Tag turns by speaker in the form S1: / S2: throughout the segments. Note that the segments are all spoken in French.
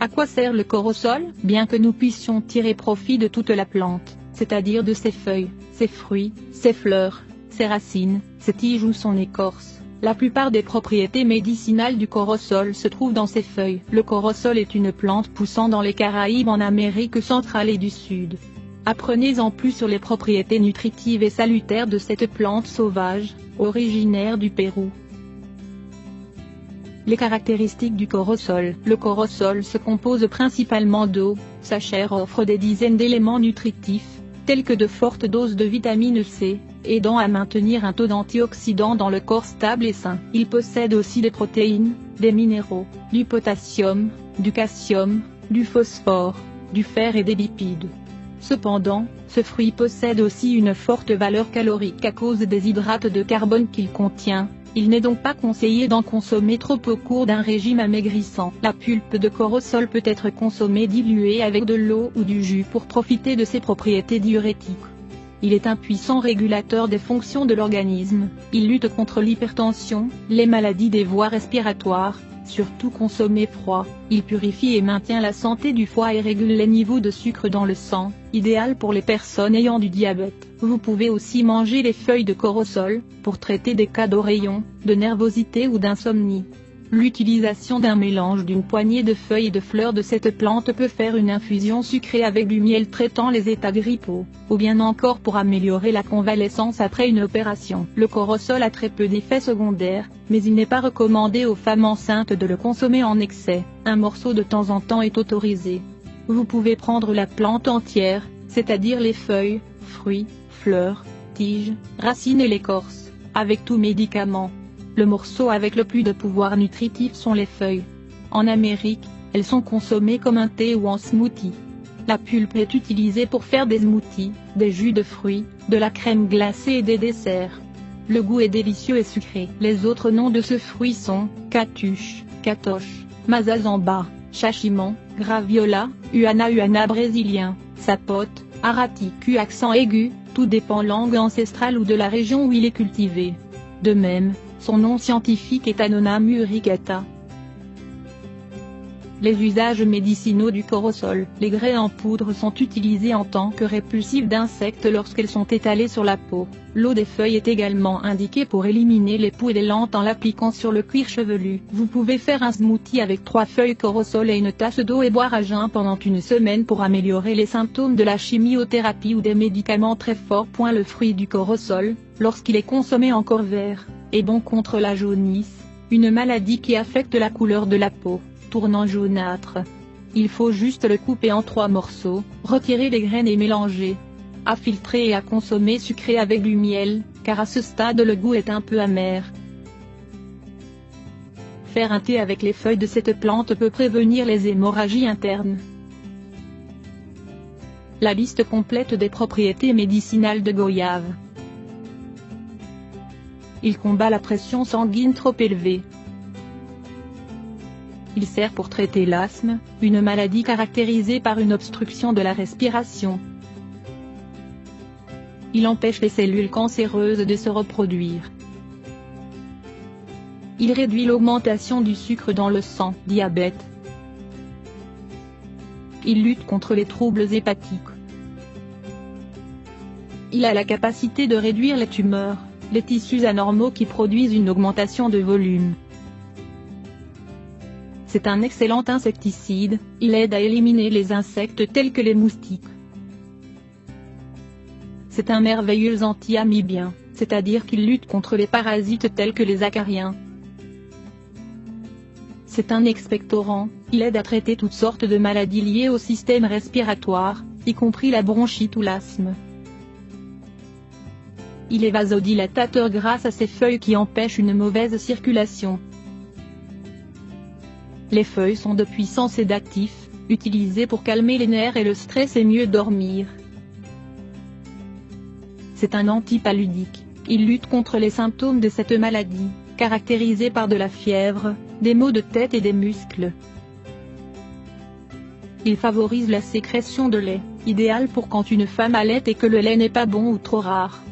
S1: À quoi sert le corosol? Bien que nous puissions tirer profit de toute la plante, c'est-à-dire de ses feuilles, ses fruits, ses fleurs, ses racines, ses tiges ou son écorce, la plupart des propriétés médicinales du corosol se trouvent dans ses feuilles. Le corosol est une plante poussant dans les Caraïbes en Amérique centrale et du Sud. Apprenez-en plus sur les propriétés nutritives et salutaires de cette plante sauvage, originaire du Pérou. Les caractéristiques du corosol. Le corosol se compose principalement d'eau, sa chair offre des dizaines d'éléments nutritifs, tels que de fortes doses de vitamine C, aidant à maintenir un taux d'antioxydants dans le corps stable et sain. Il possède aussi des protéines, des minéraux, du potassium, du calcium, du phosphore, du fer et des lipides. Cependant, ce fruit possède aussi une forte valeur calorique à cause des hydrates de carbone qu'il contient. Il n'est donc pas conseillé d'en consommer trop au cours d'un régime amaigrissant. La pulpe de corosol peut être consommée diluée avec de l'eau ou du jus pour profiter de ses propriétés diurétiques. Il est un puissant régulateur des fonctions de l'organisme. Il lutte contre l'hypertension, les maladies des voies respiratoires, surtout consommé froid. Il purifie et maintient la santé du foie et régule les niveaux de sucre dans le sang, idéal pour les personnes ayant du diabète. Vous pouvez aussi manger les feuilles de corosol, pour traiter des cas d'oreillons, de nervosité ou d'insomnie. L'utilisation d'un mélange d'une poignée de feuilles et de fleurs de cette plante peut faire une infusion sucrée avec du miel traitant les états grippaux, ou bien encore pour améliorer la convalescence après une opération. Le corosol a très peu d'effets secondaires, mais il n'est pas recommandé aux femmes enceintes de le consommer en excès. Un morceau de temps en temps est autorisé. Vous pouvez prendre la plante entière, c'est-à-dire les feuilles, fruits, fleurs, tiges, racines et l'écorce, avec tout médicament. Le morceau avec le plus de pouvoir nutritif sont les feuilles. En Amérique, elles sont consommées comme un thé ou en smoothie. La pulpe est utilisée pour faire des smoothies, des jus de fruits, de la crème glacée et des desserts. Le goût est délicieux et sucré. Les autres noms de ce fruit sont catuche, catoche, mazazamba, chachimon, graviola, uana brésilien, sapote, araticu accent aigu, tout dépend langue ancestrale ou de la région où il est cultivé. De même, son nom scientifique est Annona muricata. Les usages médicinaux du corosol. Les graines en poudre sont utilisées en tant que répulsifs d'insectes lorsqu'elles sont étalées sur la peau. L'eau des feuilles est également indiquée pour éliminer les poux et les lentes en l'appliquant sur le cuir chevelu. Vous pouvez faire un smoothie avec 3 feuilles corosol et une tasse d'eau et boire à jeun pendant une semaine pour améliorer les symptômes de la chimiothérapie ou des médicaments très forts. Le fruit du corosol, lorsqu'il est consommé encore vert, est bon contre la jaunisse, une maladie qui affecte la couleur de la peau, tournant jaunâtre. Il faut juste le couper en 3 morceaux, retirer les graines et mélanger. À filtrer et à consommer sucré avec du miel, car à ce stade le goût est un peu amer. Faire un thé avec les feuilles de cette plante peut prévenir les hémorragies internes. La liste complète des propriétés médicinales de goyave. Il combat la pression sanguine trop élevée. Il sert pour traiter l'asthme, une maladie caractérisée par une obstruction de la respiration. Il empêche les cellules cancéreuses de se reproduire. Il réduit l'augmentation du sucre dans le sang, diabète. Il lutte contre les troubles hépatiques. Il a la capacité de réduire les tumeurs, les tissus anormaux qui produisent une augmentation de volume. C'est un excellent insecticide, il aide à éliminer les insectes tels que les moustiques. C'est un merveilleux anti-amibien, c'est-à-dire qu'il lutte contre les parasites tels que les acariens. C'est un expectorant, il aide à traiter toutes sortes de maladies liées au système respiratoire, y compris la bronchite ou l'asthme. Il est vasodilatateur grâce à ses feuilles qui empêchent une mauvaise circulation. Les feuilles sont de puissants sédatifs, utilisés pour calmer les nerfs et le stress et mieux dormir. C'est un antipaludique, il lutte contre les symptômes de cette maladie, caractérisée par de la fièvre, des maux de tête et des muscles. Il favorise la sécrétion de lait, idéal pour quand une femme allaite et que le lait n'est pas bon ou trop rare.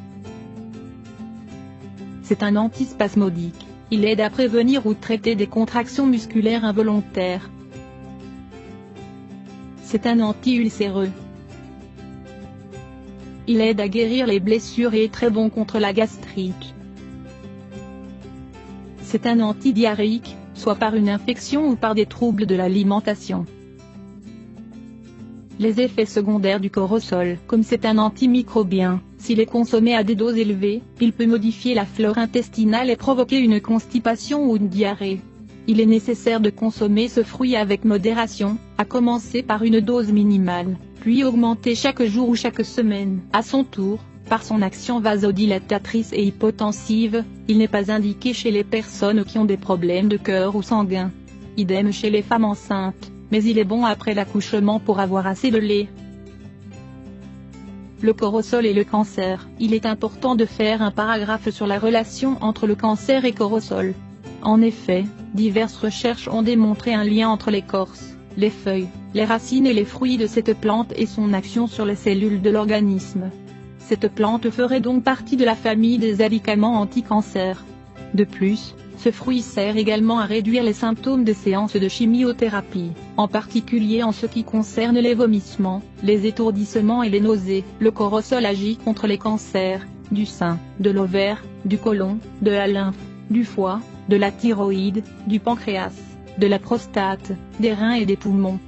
S1: C'est un antispasmodique, il aide à prévenir ou traiter des contractions musculaires involontaires. C'est un anti-ulcéreux. Il aide à guérir les blessures et est très bon contre la gastrite. C'est un antidiarrhéique, soit par une infection ou par des troubles de l'alimentation. Les effets secondaires du corosol. Comme c'est un antimicrobien, s'il est consommé à des doses élevées, il peut modifier la flore intestinale et provoquer une constipation ou une diarrhée. Il est nécessaire de consommer ce fruit avec modération, à commencer par une dose minimale, puis augmenter chaque jour ou chaque semaine. À son tour, par son action vasodilatatrice et hypotensive, il n'est pas indiqué chez les personnes qui ont des problèmes de cœur ou sanguin. Idem chez les femmes enceintes, mais il est bon après l'accouchement pour avoir assez de lait. Le corosol et le cancer. Il est important de faire un paragraphe sur la relation entre le cancer et corosol. En effet, diverses recherches ont démontré un lien entre l'écorce, les feuilles, les racines et les fruits de cette plante et son action sur les cellules de l'organisme. Cette plante ferait donc partie de la famille des alicaments anti-cancer. De plus, ce fruit sert également à réduire les symptômes des séances de chimiothérapie, en particulier en ce qui concerne les vomissements, les étourdissements et les nausées. Le corosol agit contre les cancers, du sein, de l'ovaire, du côlon, de la lymphe, du foie, de la thyroïde, du pancréas, de la prostate, des reins et des poumons.